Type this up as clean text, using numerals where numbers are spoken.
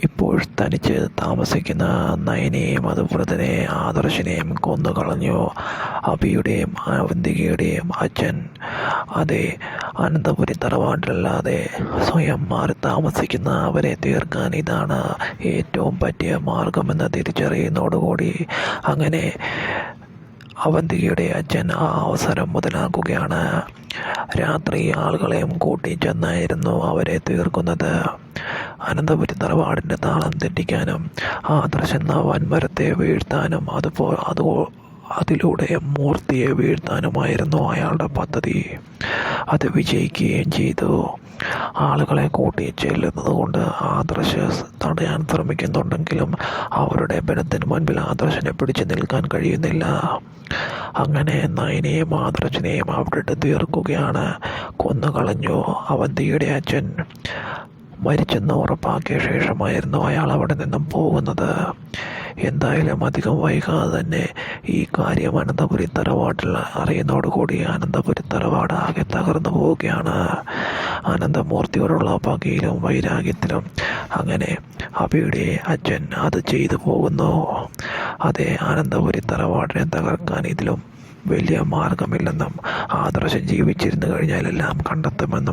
ഇപ്പോൾ തനിച്ച് താമസിക്കുന്ന നയനെയും അതുവ്രതനെയും ആദർശിനെയും കൊന്നുകളഞ്ഞു. അഭിയുടെയും അവന്തികയുടെയും അച്ഛൻ അതേ അനന്തപുരി തറവാട്ടിലല്ലാതെ സ്വയം മാറി താമസിക്കുന്ന അവരെ തീർക്കാൻ ഇതാണ് ഏറ്റവും പറ്റിയ മാർഗമെന്ന് തിരിച്ചറിയുന്നതോടുകൂടി അങ്ങനെ അവന്തികയുടെ അച്ഛൻ ആ അവസരം മുതലാക്കുകയാണ്. രാത്രി ആളുകളെയും കൂട്ടി ചെന്നായിരുന്നു അവരെ തീർക്കുന്നത്. അനന്തപുരി തറവാടിൻ്റെ താളം തെറ്റിക്കാനും ആദർശ് എന്ന വൻമരത്തെ വീഴ്ത്താനും അതിലൂടെ മൂർത്തിയെ വീഴ്ത്താനുമായിരുന്നു അയാളുടെ പദ്ധതി. അത് വിജയിക്കുകയും ചെയ്തു. ആളുകളെ കൂട്ടി ചെല്ലുന്നത് കൊണ്ട് ആദർശ് തടയാൻ ശ്രമിക്കുന്നുണ്ടെങ്കിലും അവരുടെ ബലത്തിന് മുൻപിൽ ആദർശിനെ പിടിച്ചു നിൽക്കാൻ കഴിയുന്നില്ല. അങ്ങനെ നയനെയും ആദർശിനെയും അവിടെ തീർക്കുകയാണ്. കൊന്നുകളഞ്ഞു. അവന്തിയുടെ അച്ഛൻ മരിച്ചെന്ന് ഉറപ്പാക്കിയ ശേഷമായിരുന്നു അയാൾ അവിടെ നിന്നും പോകുന്നത്. എന്തായാലും അധികം വൈകാതെ തന്നെ ഈ കാര്യം അനന്തപുരി തറവാട്ടിൽ അറിയുന്നതോടുകൂടി അനന്തപുരി തറവാട് ആകെ തകർന്നു പോവുകയാണ്. അനന്തമൂർത്തിയോടുള്ള പകയിലും വൈരാഗ്യത്തിലും അങ്ങനെ അഭിയുടെ അച്ഛൻ അത് ചെയ്തു പോകുന്നു. അതേ അനന്തപുരി തറവാടിനെ തകർക്കാൻ ഇതിലും വലിയ മാർഗമില്ലെന്നും ആദർശം ജീവിച്ചിരുന്നു കഴിഞ്ഞാൽ എല്ലാം കണ്ടെത്തുമെന്നും